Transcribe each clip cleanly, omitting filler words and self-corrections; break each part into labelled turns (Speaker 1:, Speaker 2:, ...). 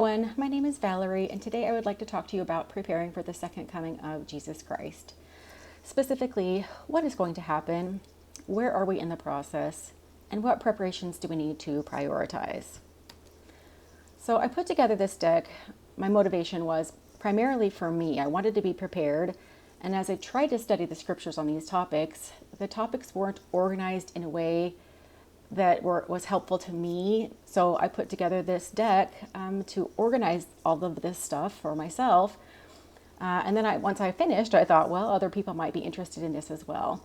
Speaker 1: My name is Valerie, and today I would like to talk to you about preparing for the second coming of Jesus Christ. Specifically, what is going to happen, where are we in the process, and what preparations do we need to prioritize? So I put together this deck. My motivation was primarily for me. I wanted to be prepared, and as I tried to study the scriptures on these topics, the topics weren't organized in a way that was helpful to me. So I put together this deck to organize all of this stuff for myself. And then once I finished, I thought, well, other people might be interested in this as well.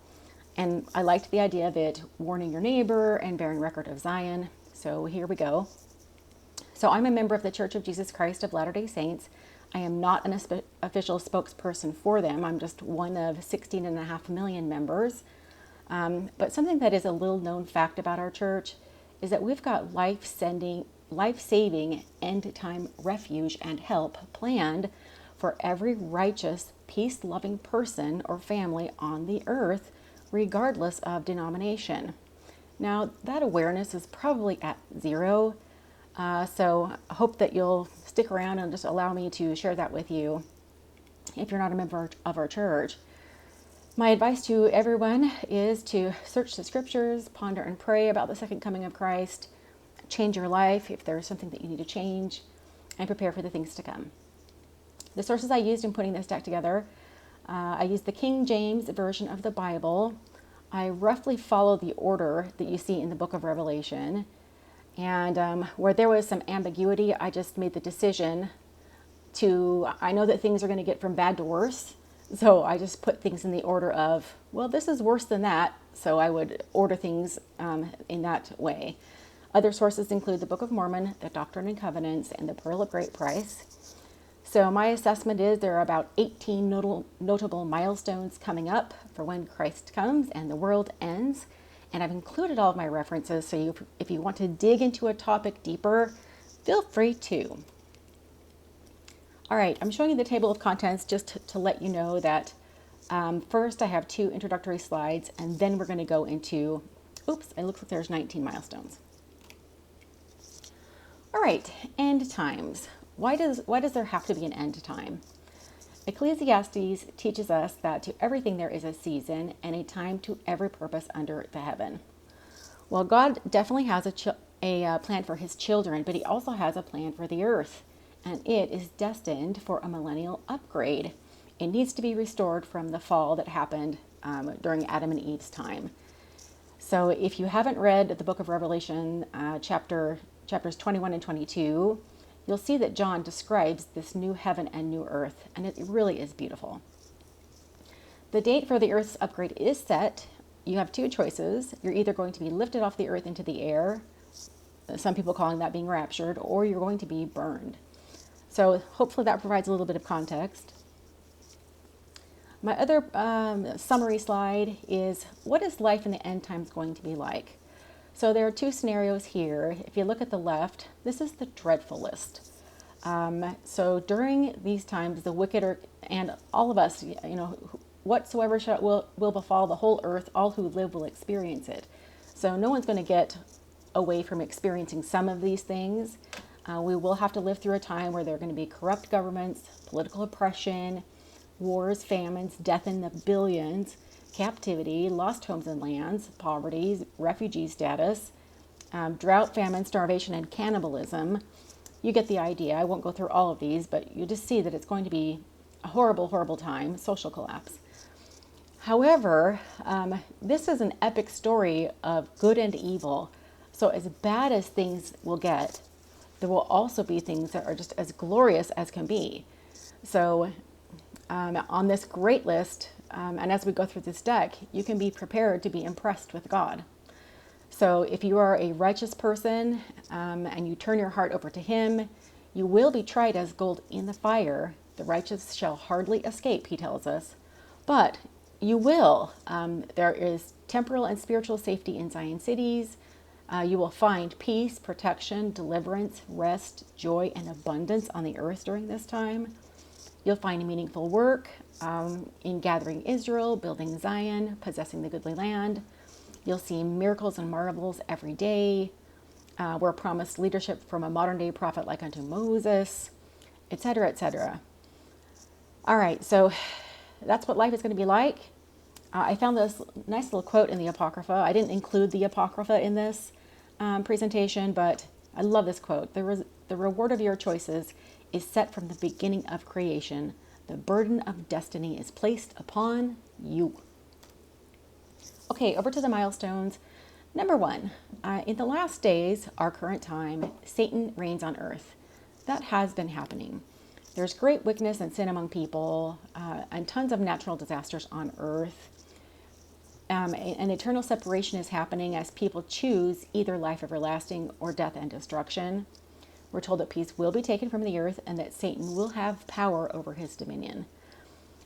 Speaker 1: And I liked the idea of it warning your neighbor and bearing record of Zion. So here we go. So I'm a member of the Church of Jesus Christ of Latter-day Saints. I am not an official spokesperson for them. I'm just one of 16.5 million members. But something that is a little known fact about our church is that we've got life-saving, end-time refuge and help planned for every righteous, peace-loving person or family on the earth, regardless of denomination. Now, that awareness is probably at zero, so I hope that you'll stick around and just allow me to share that with you if you're not a member of our church. My advice to everyone is to search the scriptures, ponder and pray about the second coming of Christ, change your life if there's something that you need to change, and prepare for the things to come. The sources I used in putting this deck together, I used the King James Version of the Bible. I roughly follow the order that you see in the book of Revelation. And where there was some ambiguity, I just made the decision I know that things are going to get from bad to worse. So I just put things in the order of, well, this is worse than that. So I would order things in that way. Other sources include the Book of Mormon, the Doctrine and Covenants, and the Pearl of Great Price. So my assessment is there are about 18 notable milestones coming up for when Christ comes and the world ends. And I've included all of my references, so if you want to dig into a topic deeper, feel free to. All right, I'm showing you the table of contents just to let you know that first I have 2 introductory slides, and then we're going to go into, it looks like there's 19 milestones. All right, end times. Why does there have to be an end time? Ecclesiastes teaches us that to everything there is a season and a time to every purpose under the heaven. Well, God definitely has a plan for his children, but he also has a plan for the earth. And it is destined for a millennial upgrade. It needs to be restored from the fall that happened during Adam and Eve's time. So if you haven't read the book of Revelation, chapters 21 and 22, you'll see that John describes this new heaven and new earth, and it really is beautiful. The date for the earth's upgrade is set. You have 2 choices. You're either going to be lifted off the earth into the air, some people calling that being raptured, or you're going to be burned. So hopefully that provides a little bit of context. My other summary slide is, what is life in the end times going to be like? So there are 2 scenarios here. If you look at the left, this is the dreadful list. So during these times, the wicked and all of us, whatsoever will befall the whole earth, all who live will experience it. So no one's going to get away from experiencing some of these things. We will have to live through a time where there are going to be corrupt governments, political oppression, wars, famines, death in the billions, captivity, lost homes and lands, poverty, refugee status, drought, famine, starvation, and cannibalism. You get the idea. I won't go through all of these, but you just see that it's going to be a horrible, horrible time, social collapse. However, this is an epic story of good and evil. So as bad as things will get, there will also be things that are just as glorious as can be. So on this great list, and as we go through this deck, you can be prepared to be impressed with God. So if you are a righteous person and you turn your heart over to him, you will be tried as gold in the fire. The righteous shall hardly escape, he tells us. But you will. There is temporal and spiritual safety in Zion cities. You will find peace, protection, deliverance, rest, joy, and abundance on the earth during this time. You'll find meaningful work in gathering Israel, building Zion, possessing the goodly land. You'll see miracles and marvels every day. We're promised leadership from a modern day prophet like unto Moses, etc., etc. All right, so that's what life is going to be like. I found this nice little quote in the Apocrypha. I didn't include the Apocrypha in this presentation, but I love this quote. The reward of your choices is set from the beginning of creation. The burden of destiny is placed upon you. Okay, over to the milestones. Number 1, in the last days, our current time, Satan reigns on earth. That has been happening. There's great wickedness and sin among people, and tons of natural disasters on earth. An eternal separation is happening as people choose either life everlasting or death and destruction. We're told that peace will be taken from the earth and that Satan will have power over his dominion.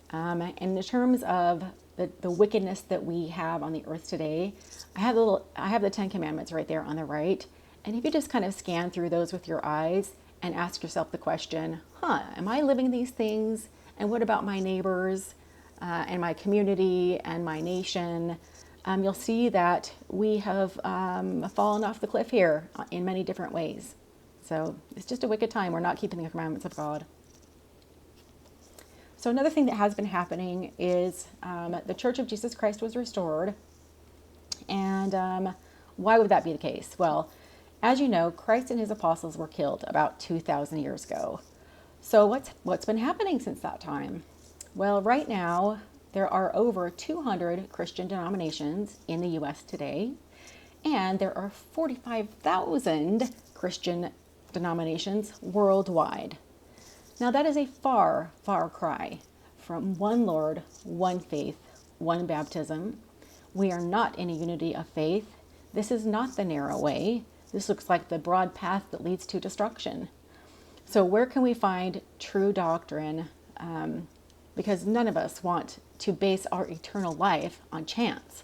Speaker 1: And in terms of the wickedness that we have on the earth today, I have the 10 Commandments right there on the right. And if you just kind of scan through those with your eyes and ask yourself the question, am I living these things? And what about my neighbors and my community and my nation? You'll see that we have fallen off the cliff here in many different ways. So it's just a wicked time. We're not keeping the commandments of God. So another thing that has been happening is the Church of Jesus Christ was restored. And why would that be the case? Well, as you know, Christ and his apostles were killed about 2,000 years ago. So what's been happening since that time? Well, right now, there are over 200 Christian denominations in the U.S. today, and there are 45,000 Christian denominations worldwide. Now, that is a far, far cry from one Lord, one faith, one baptism. We are not in a unity of faith. This is not the narrow way. This looks like the broad path that leads to destruction. So where can we find true doctrine? Because none of us want to base our eternal life on chance.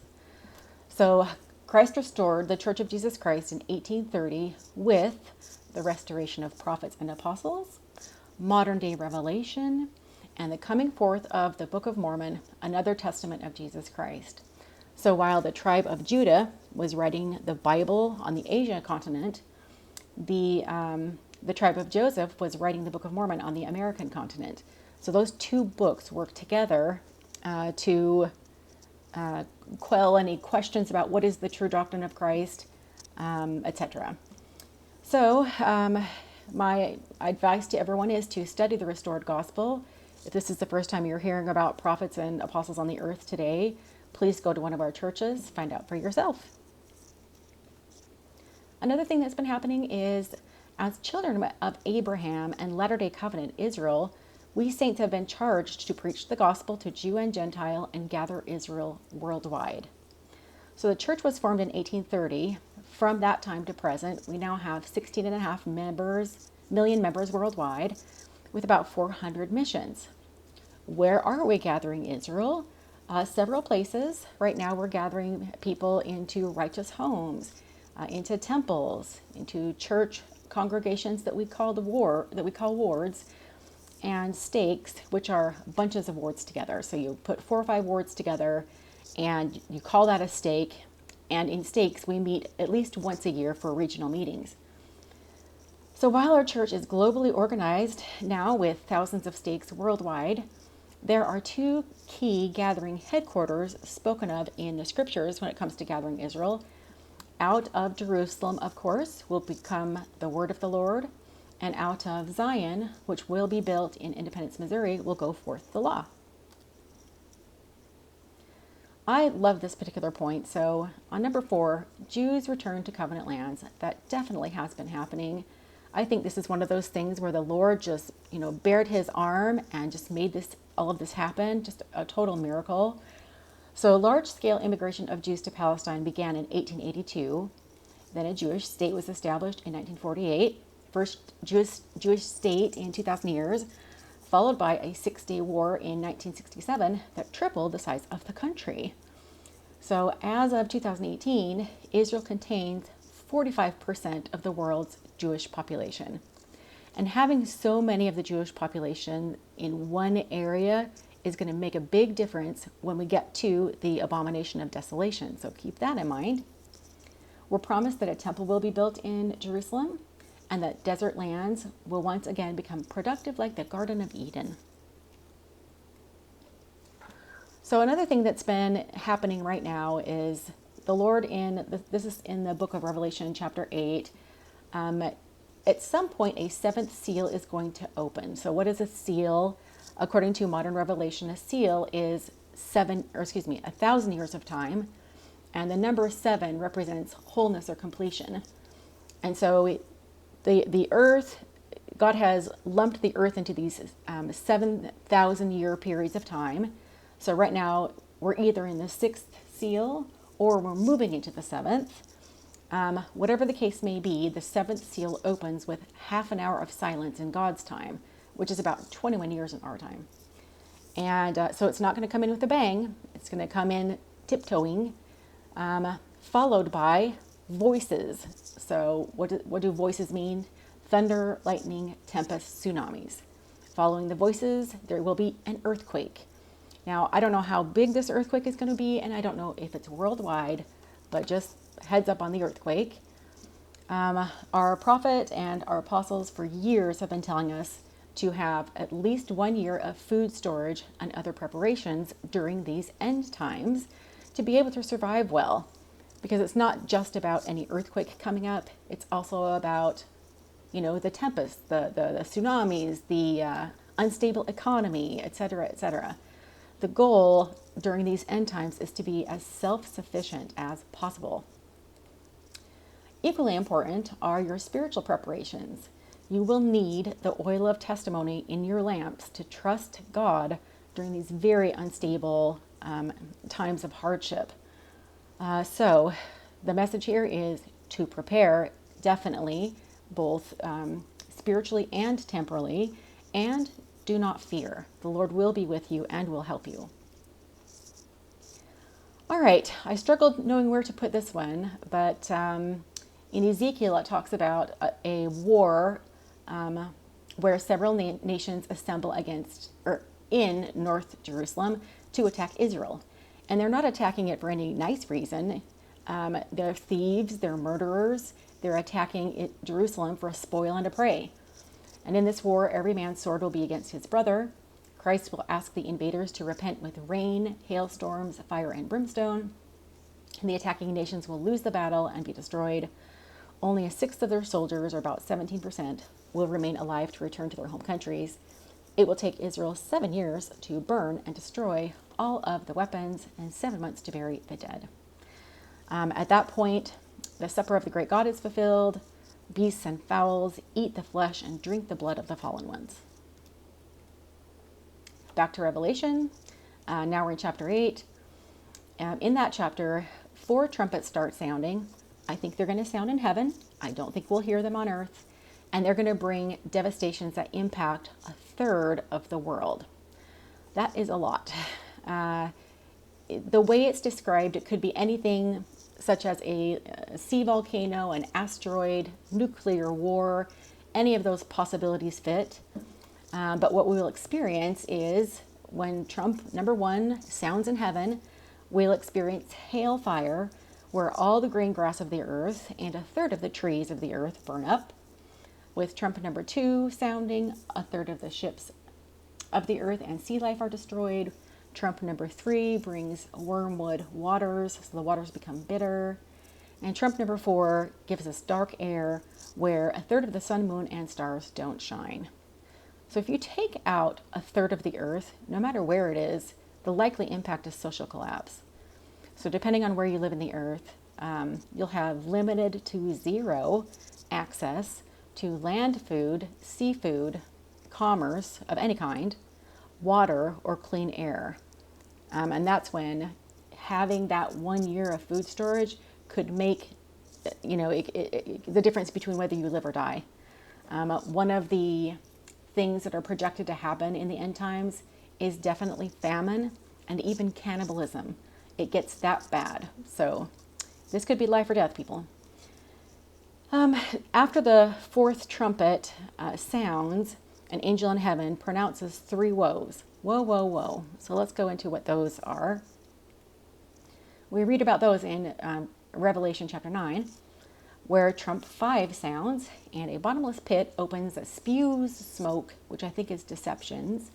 Speaker 1: So Christ restored the Church of Jesus Christ in 1830 with the restoration of prophets and apostles, modern day revelation, and the coming forth of the Book of Mormon, another testament of Jesus Christ. So while the tribe of Judah was writing the Bible on the Asia continent, the tribe of Joseph was writing the Book of Mormon on the American continent. So those two books work together to quell any questions about what is the true doctrine of Christ, etc. So my advice to everyone is to study the restored gospel. If this is the first time you're hearing about prophets and apostles on the earth today, please go to one of our churches, find out for yourself. Another thing that's been happening is, as children of Abraham and Latter-day Covenant Israel, we saints have been charged to preach the gospel to Jew and Gentile and gather Israel worldwide. So the church was formed in 1830. From that time to present, we now have 16.5 million members worldwide with about 400 missions. Where are we gathering Israel? Several places. Right now we're gathering people into righteous homes, into temples, into church congregations that we call wards, and stakes, which are bunches of wards together. So you put 4 or 5 wards together and you call that a stake. And in stakes, we meet at least once a year for regional meetings. So while our church is globally organized now with thousands of stakes worldwide, there are 2 key gathering headquarters spoken of in the scriptures when it comes to gathering Israel. Out of Jerusalem, of course, will become the word of the Lord, and out of Zion, which will be built in Independence, Missouri, will go forth the law. I love this particular point. So on number 4, Jews return to covenant lands. That definitely has been happening. I think this is one of those things where the Lord just, bared his arm and just made all of this happen. Just a total miracle. So large-scale immigration of Jews to Palestine began in 1882. Then a Jewish state was established in 1948. First Jewish state in 2,000 years, followed by a 6-day war in 1967 that tripled the size of the country. So as of 2018, Israel contains 45% of the world's Jewish population. And having so many of the Jewish population in one area is going to make a big difference when we get to the Abomination of Desolation. So keep that in mind. We're promised that a temple will be built in Jerusalem and that desert lands will once again become productive like the Garden of Eden. So another thing that's been happening right now is the Lord this is in the book of Revelation chapter 8. At some point, a seventh seal is going to open. So what is a seal? According to modern revelation, a seal is 1,000 years of time. And the number 7 represents wholeness or completion. And so the earth, God has lumped the earth into these 7,000 year periods of time. So right now, we're either in the 6th seal or we're moving into the 7th. Whatever the case may be, the 7th seal opens with half an hour of silence in God's time, which is about 21 years in our time. And so it's not going to come in with a bang. It's going to come in tiptoeing, followed by voices. So what do voices mean? Thunder, lightning, tempest, tsunamis. Following the voices, there will be an earthquake. Now, I don't know how big this earthquake is going to be, and I don't know if it's worldwide, but just heads up on the earthquake. Our prophet and our apostles for years have been telling us to have at least 1 year of food storage and other preparations during these end times to be able to survive well. Because it's not just about any earthquake coming up, it's also about, the tempest, the tsunamis, the unstable economy, etc., etc. The goal during these end times is to be as self-sufficient as possible. Equally important are your spiritual preparations. You will need the oil of testimony in your lamps to trust God during these very unstable times of hardship. So the message here is to prepare, definitely, both spiritually and temporally, and do not fear. The Lord will be with you and will help you. All right, I struggled knowing where to put this one, but in Ezekiel it talks about a war where several nations assemble in North Jerusalem to attack Israel. And they're not attacking it for any nice reason. They're thieves, they're murderers, they're attacking Jerusalem for a spoil and a prey. And in this war, every man's sword will be against his brother. Christ will ask the invaders to repent with rain, hailstorms, fire, and brimstone. And the attacking nations will lose the battle and be destroyed. Only 1/6 of their soldiers, or about 17%, will remain alive to return to their home countries. It will take Israel 7 years to burn and destroy all of the weapons and 7 months to bury the dead. At that point, the supper of the great God is fulfilled. Beasts and fowls eat the flesh and drink the blood of the fallen ones. Back to Revelation. Now we're in chapter 8. In that chapter, 4 trumpets start sounding. I think they're going to sound in heaven. I don't think we'll hear them on earth. And they're going to bring devastations that impact 1/3 of the world. That is a lot. The way it's described, it could be anything such as a sea volcano, an asteroid, nuclear war. Any of those possibilities fit. But what we will experience is when trump number 1 sounds in heaven, we'll experience hailfire, where all the green grass of the earth and 1/3 of the trees of the earth burn up. With trump number 2 sounding, 1/3 of the ships of the earth and sea life are destroyed. Trump number 3 brings wormwood waters, so the waters become bitter. And trump number 4 gives us dark air, where 1/3 of the sun, moon, and stars don't shine. So if you take out 1/3 of the earth, no matter where it is, the likely impact is social collapse. So depending on where you live in the earth, you'll have limited to 0 access to land food, seafood, commerce of any kind, water, or clean air. And that's when having that 1 year of food storage could make, the difference between whether you live or die. One of the things that are projected to happen in the end times is definitely famine and even cannibalism. It gets that bad. So this could be life or death, people. After the 4th trumpet sounds, an angel in heaven pronounces 3 woes. Woe, woe, woe. So let's go into what those are. We read about those in Revelation chapter 9, where trump 5 sounds and a bottomless pit opens that spews smoke, which I think is deceptions,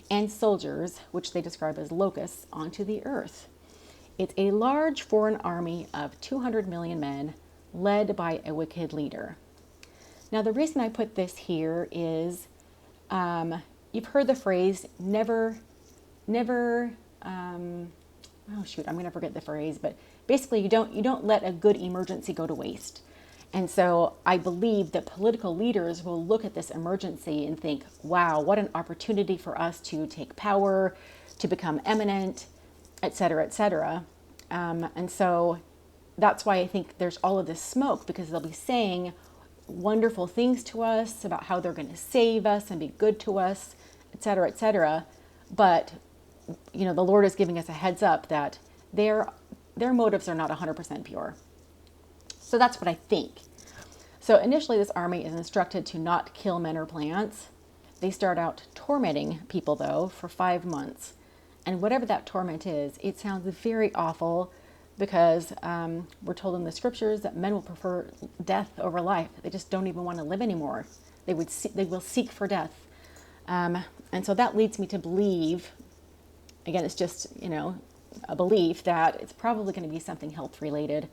Speaker 1: and soldiers, which they describe as locusts, onto the earth. It's a large foreign army of 200 million men led by a wicked leader. Now, the reason I put this here is you've heard the phrase never, oh shoot, I'm going to forget the phrase, but basically you don't let a good emergency go to waste. And so I believe that political leaders will look at this emergency and think, wow, what an opportunity for us to take power, to become eminent, et cetera, et cetera. And so that's why I think there's all of this smoke, because they'll be saying wonderful things to us about how they're going to save us and be good to us, et cetera, et cetera. But, you know, the Lord is giving us a heads up that their motives are not 100% pure. So that's what I think. So initially this army is instructed to not kill men or plants. They start out tormenting people, though, for 5 months. And whatever that torment is, it sounds very awful, because we're told in the scriptures that men will prefer death over life. They just don't even want to live anymore. They will seek for death. And so that leads me to believe, again, it's just, you know, a belief that it's probably going to be something health related.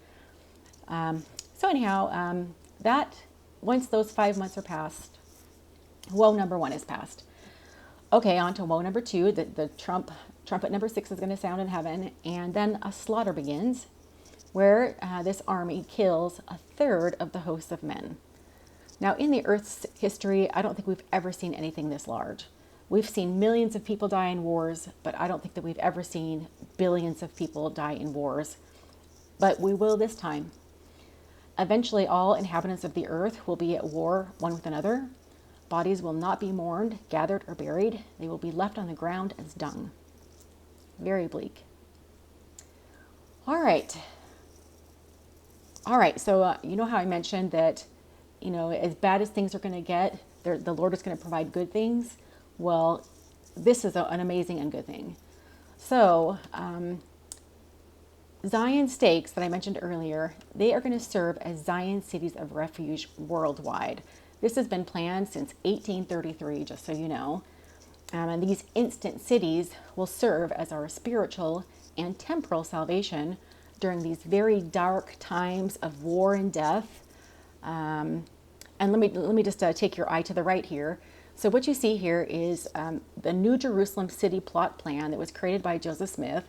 Speaker 1: So anyhow, that once those 5 months are passed, woe number 1 is passed. Okay, on to woe number 2. The trumpet number 6 is going to sound in heaven, and then a slaughter begins, where this army kills a third of the hosts of men. Now, in the Earth's history, I don't think we've ever seen anything this large. We've seen millions of people die in wars, but I don't think that we've ever seen billions of people die in wars. But we will this time. Eventually, all inhabitants of the earth will be at war one with another. Bodies will not be mourned, gathered, or buried. They will be left on the ground as dung. Very bleak. All right. So you know how I mentioned that, you know, as bad as things are going to get, the Lord is going to provide good things. Well, this is an amazing and good thing. So Zion stakes that I mentioned earlier, they are going to serve as Zion cities of refuge worldwide. This has been planned since 1833, just so you know. And these instant cities will serve as our spiritual and temporal salvation during these very dark times of war and death. And let me just take your eye to the right here. So what you see here is the New Jerusalem city plot plan that was created by Joseph Smith,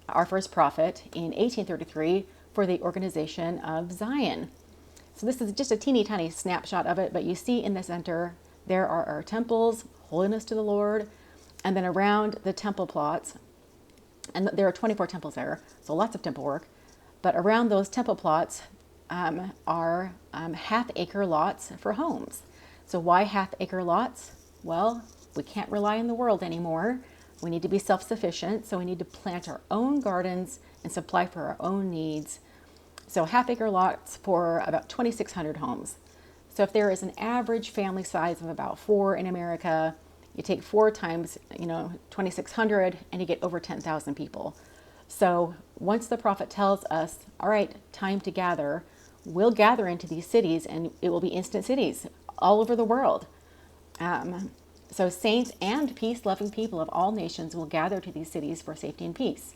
Speaker 1: our first prophet, in 1833 for the organization of Zion. So this is just a teeny tiny snapshot of it, but you see in the center there are our temples, holiness to the Lord, and then around the temple plots, and there are 24 temples there, so lots of temple work, but around those temple plots are half-acre lots for homes. So why half-acre lots? Well, we can't rely on the world anymore. We need to be self-sufficient, so we need to plant our own gardens and supply for our own needs. So half-acre lots for about 2,600 homes. So if there is an average family size of about 4 in America, you take 4 times, 2,600, and you get over 10,000 people. So once the prophet tells us, all right, time to gather, we'll gather into these cities, and it will be instant cities all over the world. So saints and peace-loving people of all nations will gather to these cities for safety and peace.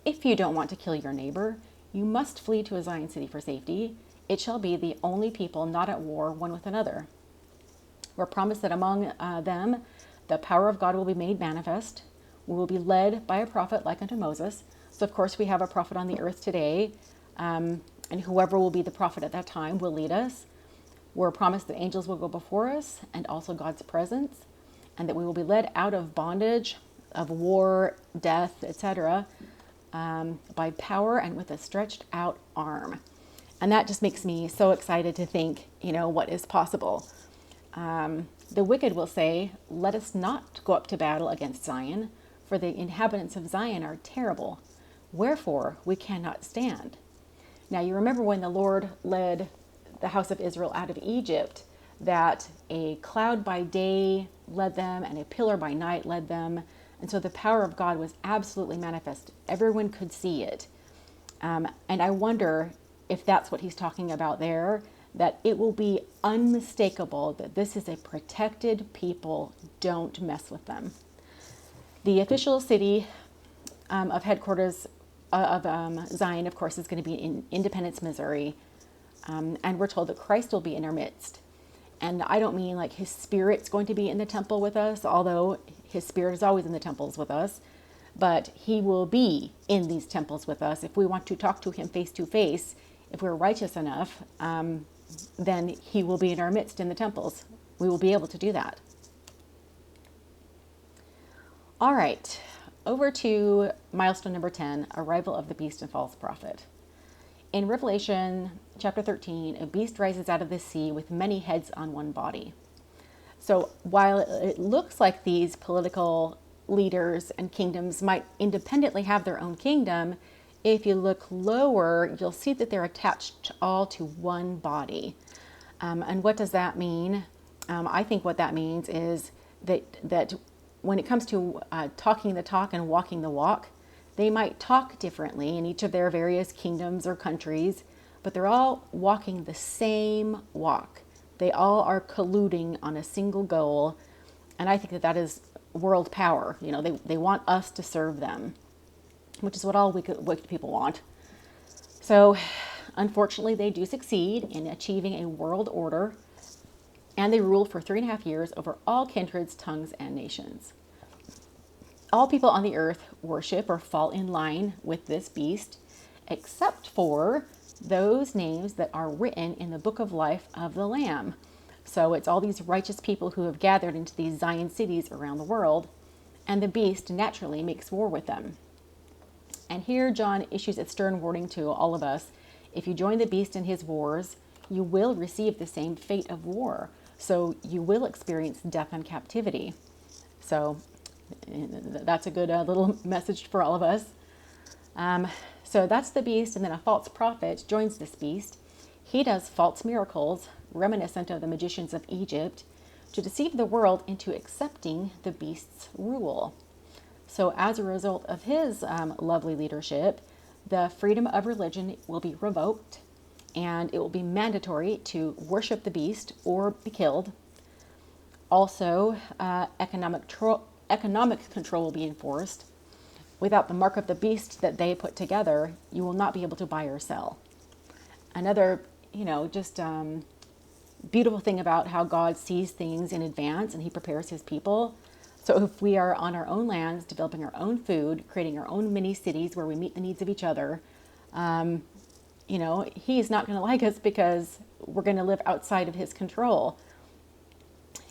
Speaker 1: If you don't want to kill your neighbor, you must flee to a Zion city for safety. It shall be the only people not at war one with another. We're promised that among them, the power of God will be made manifest. We will be led by a prophet like unto Moses. So, of course, we have a prophet on the earth today, and whoever will be the prophet at that time will lead us. We're promised that angels will go before us, and also God's presence, and that we will be led out of bondage, of war, death, etc., by power and with a stretched out arm. And that just makes me so excited to think, what is possible. The wicked will say, let us not go up to battle against Zion, for the inhabitants of Zion are terrible. Wherefore we cannot stand. Now you remember when the Lord led the house of Israel out of Egypt, that a cloud by day led them and a pillar by night led them. And so the power of God was absolutely manifest. Everyone could see it. And I wonder, if that's what he's talking about there, that it will be unmistakable that this is a protected people. Don't mess with them. The official city of headquarters of Zion, of course, is going to be in Independence, Missouri. And we're told that Christ will be in our midst. And I don't mean like his spirit's going to be in the temple with us, although his spirit is always in the temples with us. But he will be in these temples with us. If we want to talk to him face to face, if we're righteous enough, then he will be in our midst in the temples. We will be able to do that. All right, over to milestone number 10, arrival of the beast and false prophet. In Revelation chapter 13, a beast rises out of the sea with many heads on one body. So while it looks like these political leaders and kingdoms might independently have their own kingdom, if you look lower, you'll see that they're attached all to one body. And what does that mean? I think what that means is that when it comes to talking the talk and walking the walk, they might talk differently in each of their various kingdoms or countries, but they're all walking the same walk. They all are colluding on a single goal. And I think that that is world power. You know, they want us to serve them, which is what all wicked people want. So unfortunately, they do succeed in achieving a world order, and they rule for 3.5 years over all kindreds, tongues, and nations. All people on the earth worship or fall in line with this beast, except for those names that are written in the book of life of the Lamb. So it's all these righteous people who have gathered into these Zion cities around the world, and the beast naturally makes war with them. And here John issues a stern warning to all of us. If you join the beast in his wars, you will receive the same fate of war. So you will experience death and captivity. So that's a good little message for all of us. So that's the beast, and then a false prophet joins this beast. He does false miracles, reminiscent of the magicians of Egypt, to deceive the world into accepting the beast's rule. So as a result of his lovely leadership, the freedom of religion will be revoked, and it will be mandatory to worship the beast or be killed. Also, economic control will be enforced. Without the mark of the beast that they put together, you will not be able to buy or sell. Another, just beautiful thing about how God sees things in advance and he prepares his people. So if we are on our own lands, developing our own food, creating our own mini cities where we meet the needs of each other, he is not going to like us because we're going to live outside of his control.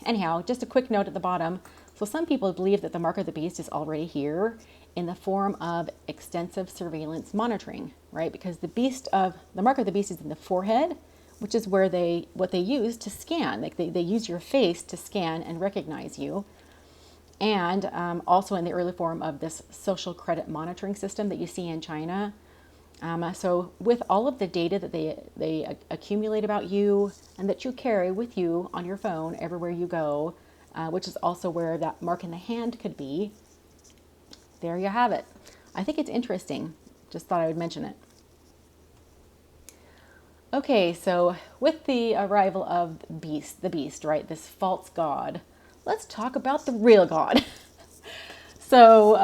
Speaker 1: Anyhow, just a quick note at the bottom. So some people believe that the mark of the beast is already here in the form of extensive surveillance monitoring, right? Because the mark of the beast is in the forehead, which is where what they use to scan. Like they use your face to scan and recognize you. And also in the early form of this social credit monitoring system that you see in China. So with all of the data that they accumulate about you and that you carry with you on your phone everywhere you go, which is also where that mark in the hand could be, there you have it. I think it's interesting. Just thought I would mention it. Okay, so with the arrival of the beast, right, this false god, let's talk about the real God. So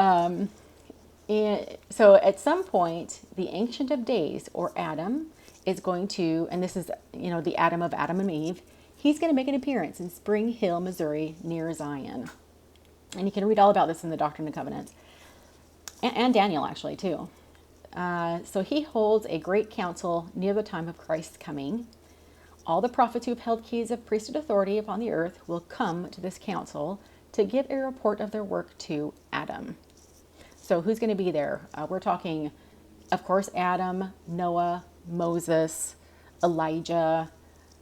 Speaker 1: at some point, the Ancient of Days, or Adam, is going to, and this is, the Adam of Adam and Eve, he's going to make an appearance in Spring Hill, Missouri, near Zion. And you can read all about this in the Doctrine and Covenants. And Daniel, actually, too. So he holds a great council near the time of Christ's coming. All the prophets who have held keys of priesthood authority upon the earth will come to this council to give a report of their work to Adam. So who's going to be there? We're talking, of course, Adam, Noah, Moses, Elijah,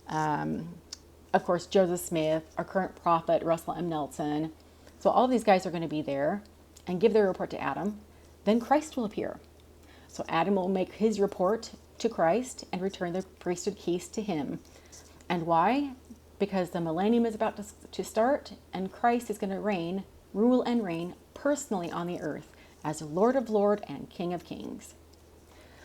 Speaker 1: of course, Joseph Smith, our current prophet, Russell M. Nelson. So all of these guys are going to be there and give their report to Adam. Then Christ will appear. So Adam will make his report to Christ and return the priesthood keys to him. And why? Because the millennium is about to start, and Christ is going to rule and reign personally on the earth as Lord of Lords and King of Kings.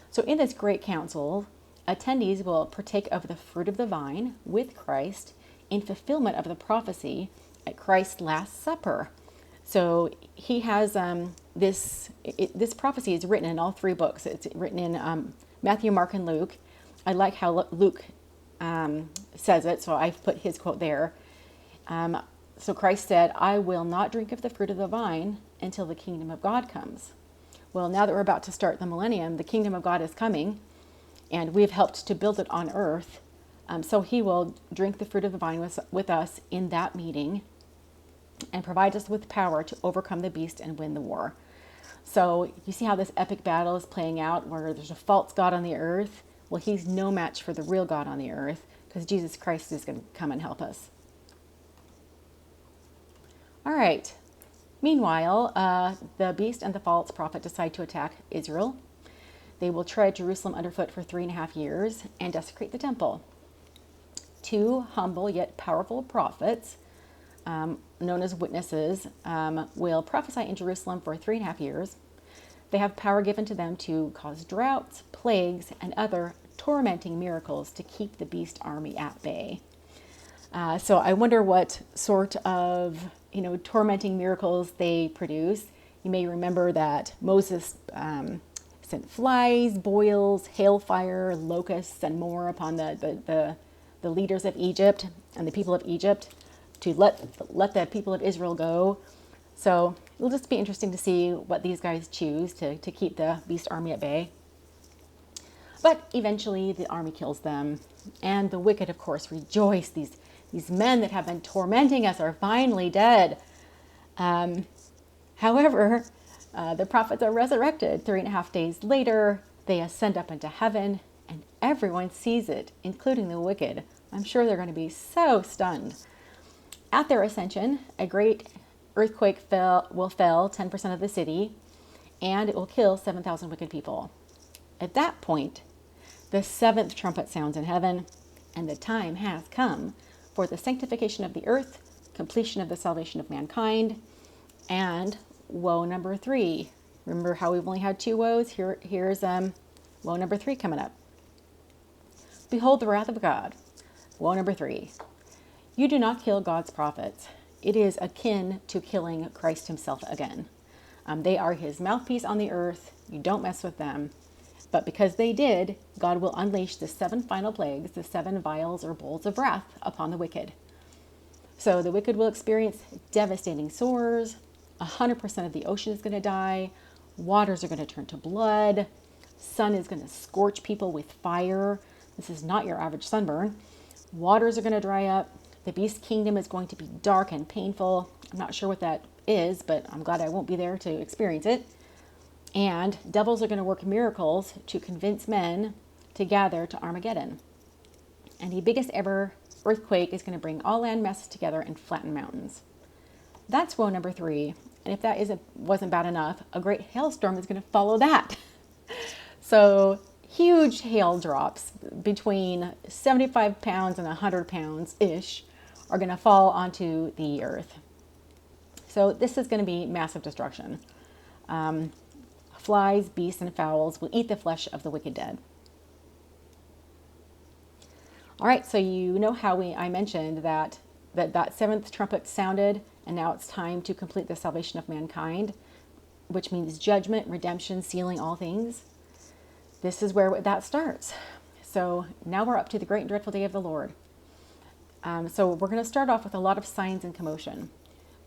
Speaker 1: So in this great council, attendees will partake of the fruit of the vine with Christ in fulfillment of the prophecy at Christ's Last Supper. So he has this prophecy is written in all three books. It's written in Matthew, Mark, and Luke. I like how Luke says it, so I've put his quote there. So Christ said, "I will not drink of the fruit of the vine until the kingdom of God comes." Well, now that we're about to start the millennium, the kingdom of God is coming, and we've helped to build it on earth. So he will drink the fruit of the vine with us in that meeting and provide us with power to overcome the beast and win the war. So you see how this epic battle is playing out where there's a false God on the earth? Well, he's no match for the real God on the earth because Jesus Christ is going to come and help us. All right. Meanwhile, the beast and the false prophet decide to attack Israel. They will tread Jerusalem underfoot for 3.5 years and desecrate the temple. Two humble yet powerful prophets, known as witnesses, will prophesy in Jerusalem for 3.5 years. They have power given to them to cause droughts, plagues, and other tormenting miracles to keep the beast army at bay. So I wonder what sort of tormenting miracles they produce. You may remember that Moses sent flies, boils, hailfire, locusts, and more upon the leaders of Egypt and the people of Egypt to let the people of Israel go. So it'll just be interesting to see what these guys choose to keep the beast army at bay. But eventually the army kills them, and the wicked, of course, rejoice. These men that have been tormenting us are finally dead. However, the prophets are resurrected 3.5 days later. They ascend up into heaven, and everyone sees it, including the wicked. I'm sure they're going to be so stunned. At their ascension, a great earthquake will fell 10% of the city, and it will kill 7,000 wicked people. At that point, the 7th trumpet sounds in heaven, and the time has come for the sanctification of the earth, completion of the salvation of mankind, and woe number 3. Remember how we've only had 2 woes? Here's woe number 3 coming up. Behold the wrath of God. Woe number 3. You do not kill God's prophets. It is akin to killing Christ himself again. They are his mouthpiece on the earth. You don't mess with them. But because they did, God will unleash the 7 final plagues, the 7 vials or bowls of wrath upon the wicked. So the wicked will experience devastating sores. 100% of the ocean is going to die. Waters are going to turn to blood. Sun is going to scorch people with fire. This is not your average sunburn. Waters are going to dry up. The beast kingdom is going to be dark and painful. I'm not sure what that is, but I'm glad I won't be there to experience it. And devils are going to work miracles to convince men to gather to Armageddon. And the biggest ever earthquake is going to bring all land masses together and flatten mountains. That's woe number 3. And if that wasn't bad enough, a great hailstorm is going to follow that. So huge hail drops between 75 pounds and 100 pounds-ish are going to fall onto the earth. So this is going to be massive destruction. Flies, beasts, and fowls will eat the flesh of the wicked dead. All right, so you know how I mentioned that 7th trumpet sounded, and now it's time to complete the salvation of mankind, which means judgment, redemption, sealing all things. This is where that starts. So now we're up to the great and dreadful day of the Lord. So we're going to start off with a lot of signs and commotion.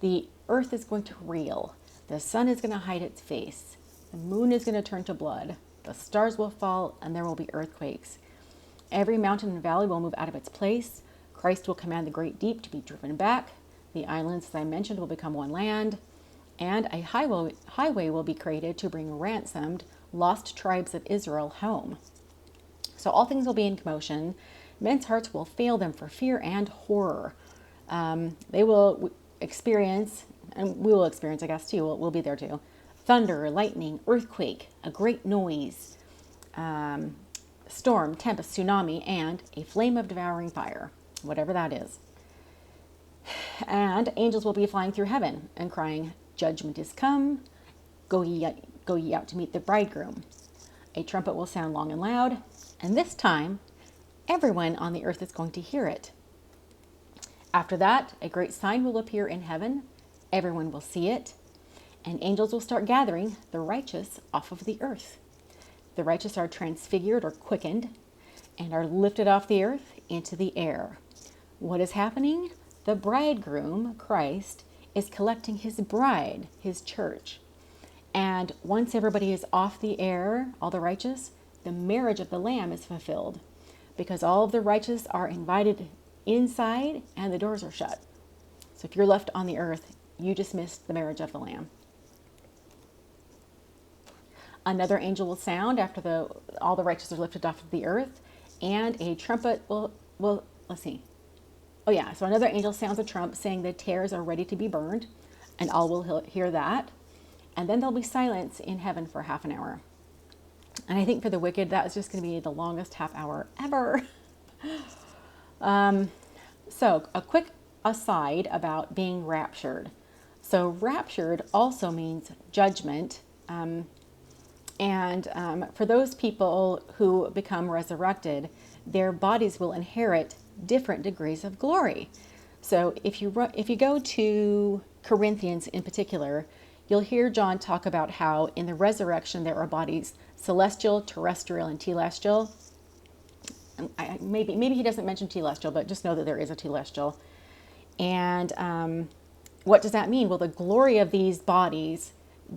Speaker 1: The earth is going to reel. The sun is going to hide its face. The moon is going to turn to blood. The stars will fall, and there will be earthquakes. Every mountain and valley will move out of its place. Christ will command the great deep to be driven back. The islands, as I mentioned, will become one land. And a highway will be created to bring ransomed, lost tribes of Israel home. So all things will be in commotion. Men's hearts will fail them for fear and horror. They will experience, and we will experience, I guess, too. We'll be there too. Thunder, lightning, earthquake, a great noise, storm, tempest, tsunami, and a flame of devouring fire, whatever that is. And angels will be flying through heaven and crying, "Judgment is come. Go ye out to meet the bridegroom." A trumpet will sound long and loud, and this time, everyone on the earth is going to hear it. After that, a great sign will appear in heaven. Everyone will see it, and angels will start gathering the righteous off of the earth. The righteous are transfigured or quickened and are lifted off the earth into the air. What is happening? The bridegroom, Christ, is collecting his bride, his church. And once everybody is off the air, all the righteous, the marriage of the Lamb is fulfilled, because all of the righteous are invited inside and the doors are shut. So if you're left on the earth, you just missed the marriage of the Lamb. Another angel will sound after all the righteous are lifted off of the earth, and a trumpet will let's see. Oh yeah, so another angel sounds a trump saying the tares are ready to be burned, and all will hear that. And then there'll be silence in heaven for half an hour. And I think for the wicked, that is just going to be the longest half hour ever. So a quick aside about being raptured. So raptured also means judgment. For those people who become resurrected, their bodies will inherit different degrees of glory. So if you go to Corinthians in particular, you'll hear John talk about how in the resurrection there are bodies celestial, terrestrial, and telestial. Maybe he doesn't mention telestial, but just know that there is a telestial. And what does that mean? Well, the glory of these bodies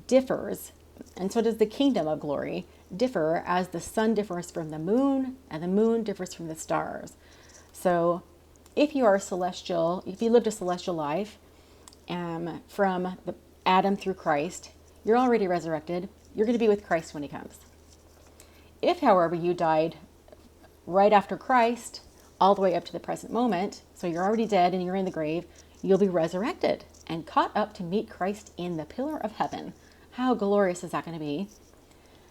Speaker 1: differs, and so does the kingdom of glory differ, as the sun differs from the moon and the moon differs from the stars. So if you are celestial, if you lived a celestial life from Adam through Christ, you're already resurrected. You're going to be with Christ when he comes. If, however, you died right after Christ, all the way up to the present moment, so you're already dead and you're in the grave, you'll be resurrected and caught up to meet Christ in the pillar of heaven. How glorious is that going to be?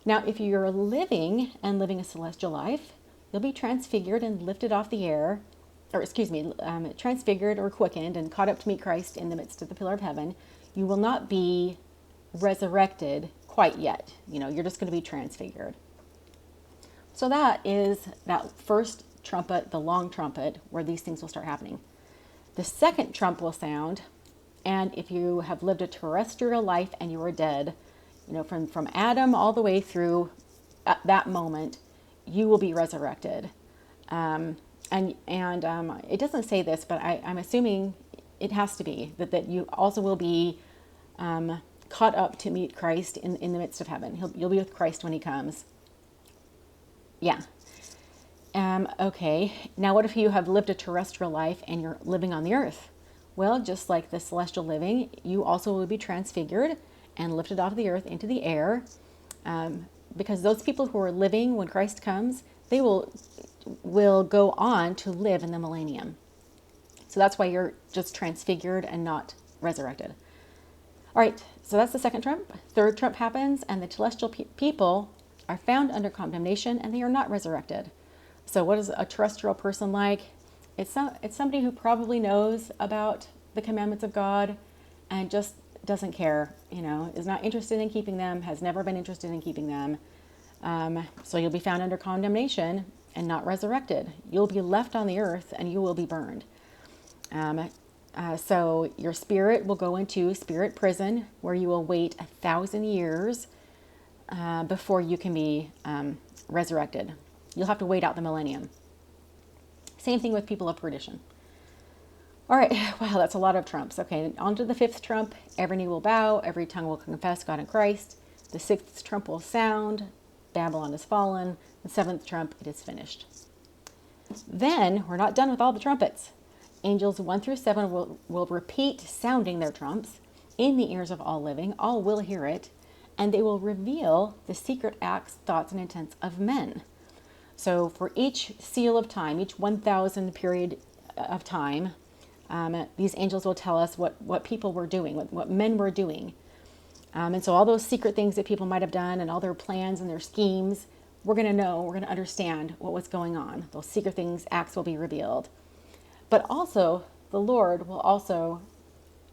Speaker 1: Now, if you're living a celestial life, you'll be transfigured and lifted off the air, transfigured or quickened and caught up to meet Christ in the midst of the pillar of heaven. You will not be resurrected quite yet. You're just going to be transfigured. So that is that first trumpet, the long trumpet, where these things will start happening. The second trump will sound, and if you have lived a terrestrial life and you are dead, from Adam all the way through at that moment, you will be resurrected. It doesn't say this, but I'm assuming it has to be that you also will be caught up to meet Christ in the midst of heaven. You'll be with Christ when he comes. Yeah. Okay. Now, what if you have lived a terrestrial life and you're living on the earth? Well, just like the celestial living, you also will be transfigured and lifted off the earth into the air, because those people who are living when Christ comes, they will go on to live in the millennium. So that's why you're just transfigured and not resurrected. All right, so that's the second trump. Third trump happens, and the celestial people are found under condemnation, and they are not resurrected. So what is a terrestrial person like? It's somebody who probably knows about the commandments of God and just doesn't care, is not interested in keeping them, has never been interested in keeping them. So you'll be found under condemnation and not resurrected. You'll be left on the earth and you will be burned. So your spirit will go into spirit prison, where you will wait 1,000 years before you can be resurrected. You'll have to wait out the millennium. Same thing with people of perdition. All right, wow, that's a lot of trumps. Okay, on to the fifth trump. Every knee will bow, every tongue will confess God and Christ. The sixth trump will sound, Babylon is fallen. The seventh trump, it is finished. Then, we're not done with all the trumpets. Angels 1 through 7 will repeat sounding their trumps in the ears of all living. All will hear it, and they will reveal the secret acts, thoughts, and intents of men. So for each seal of time, each 1,000 period of time, these angels will tell us what people were doing, what men were doing. And so all those secret things that people might have done and all their plans and their schemes, we're going to understand what was going on. Those secret things, acts will be revealed. But also, the Lord will also,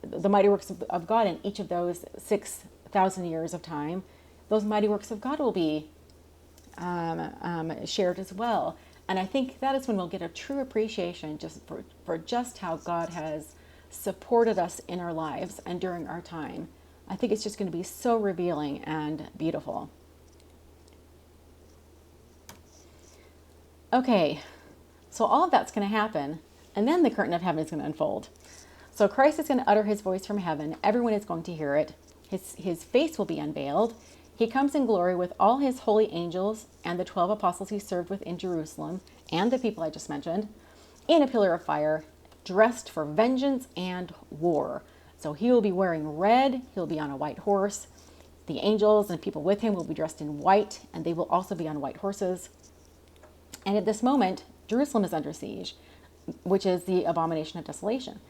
Speaker 1: the mighty works of God in each of those 6,000 years of time, those mighty works of God will be shared as well. And I think that is when we'll get a true appreciation just for just how God has supported us in our lives and during our time. I think it's just going to be so revealing and beautiful. Okay, so all of that's going to happen, and then the curtain of heaven is going to unfold. So Christ is going to utter his voice from heaven. Everyone is going to hear it. His face will be unveiled. He comes in glory with all his holy angels and the 12 apostles he served with in Jerusalem and the people I just mentioned in a pillar of fire, dressed for vengeance and war. So he will be wearing red. He'll be on a white horse. The angels and people with him will be dressed in white, and they will also be on white horses. And at this moment, Jerusalem is under siege, which is the abomination of desolation.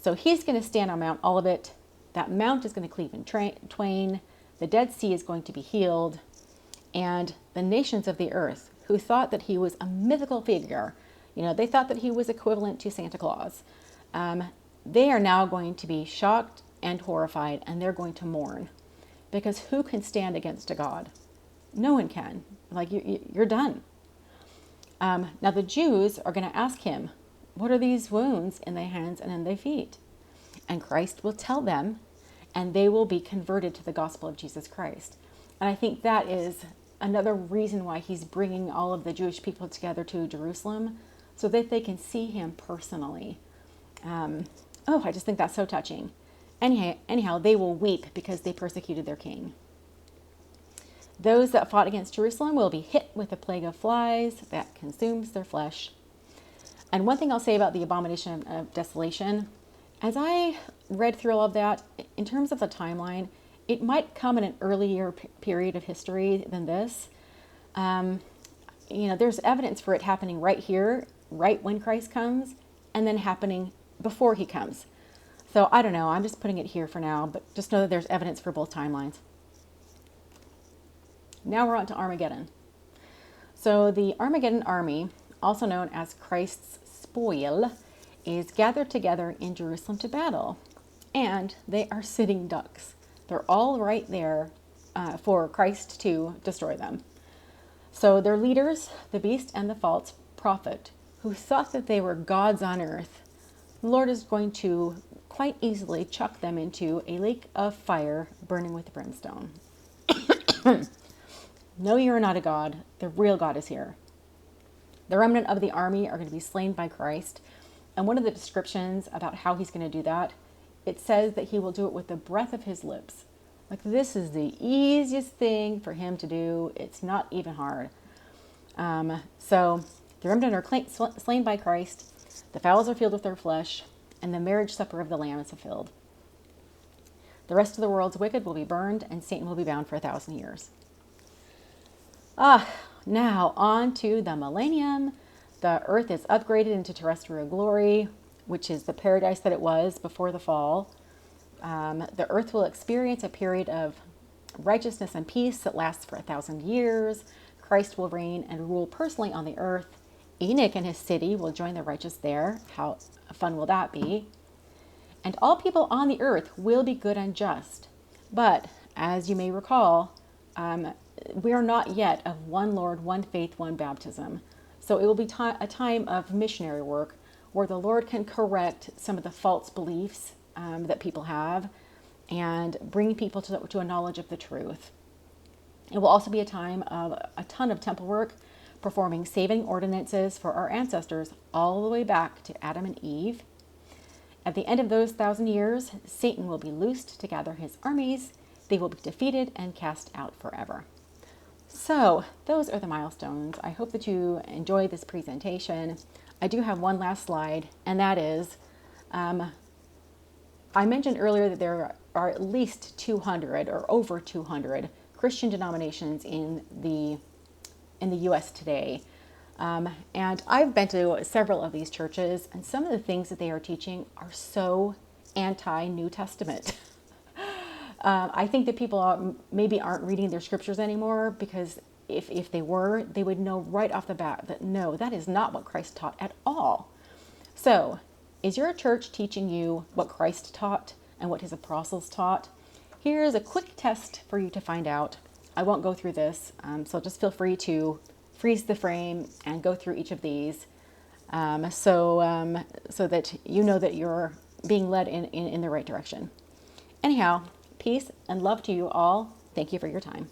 Speaker 1: So he's going to stand on Mount Olivet. That mount is going to cleave in twain. The Dead Sea is going to be healed. And the nations of the earth, who thought that he was a mythical figure, they thought that he was equivalent to Santa Claus, they are now going to be shocked and horrified, and they're going to mourn. Because who can stand against a God? No one can. Like, you're done. Now the Jews are going to ask him, what are these wounds in their hands and in their feet? And Christ will tell them, and they will be converted to the gospel of Jesus Christ. And I think that is another reason why he's bringing all of the Jewish people together to Jerusalem, so that they can see him personally. I just think that's so touching. Anyhow, they will weep because they persecuted their king. Those that fought against Jerusalem will be hit with a plague of flies that consumes their flesh. And one thing I'll say about the abomination of desolation, as I read through all of that, in terms of the timeline, it might come in an earlier period of history than this. There's evidence for it happening right here, right when Christ comes, and then happening before he comes. So I don't know, I'm just putting it here for now, but just know that there's evidence for both timelines. Now we're on to Armageddon. So the Armageddon army, also known as Christ's spoil, is gathered together in Jerusalem to battle. And they are sitting ducks. They're all right there for Christ to destroy them. So their leaders, the beast and the false prophet, who thought that they were gods on earth, the Lord is going to quite easily chuck them into a lake of fire burning with brimstone. No, you are not a god. The real God is here. The remnant of the army are going to be slain by Christ. And one of the descriptions about how he's going to do that, it says that he will do it with the breath of his lips. Like, this is the easiest thing for him to do. It's not even hard. So the remnant are slain by Christ. The fowls are filled with their flesh. And the marriage supper of the Lamb is fulfilled. The rest of the world's wicked will be burned, and Satan will be bound for 1,000 years. Now on to the Millennium. The earth is upgraded into terrestrial glory, which is the paradise that it was before the fall. The earth will experience a period of righteousness and peace that lasts for 1,000 years. Christ will reign and rule personally on the earth. Enoch and his city will join the righteous there. How fun will that be? And all people on the earth will be good and just. But, as you may recall, we are not yet of one Lord, one faith, one baptism. So it will be a time of missionary work where the Lord can correct some of the false beliefs that people have and bring people to a knowledge of the truth. It will also be a time of a ton of temple work, performing saving ordinances for our ancestors all the way back to Adam and Eve. At the end of those 1,000 years, Satan will be loosed to gather his armies. They will be defeated and cast out forever. So those are the milestones. I hope that you enjoy this presentation. I do have one last slide, and that is, I mentioned earlier that there are at least 200 or over 200 Christian denominations in the U.S. today. And I've been to several of these churches, and some of the things that they are teaching are so anti-New Testament. I think that people maybe aren't reading their scriptures anymore, because if they were, they would know right off the bat that no, that is not what Christ taught at all. So, is your church teaching you what Christ taught and what his apostles taught? Here's a quick test for you to find out. I won't go through this, so just feel free to freeze the frame and go through each of these, so that you know that you're being led in the right direction. Anyhow, peace and love to you all. Thank you for your time.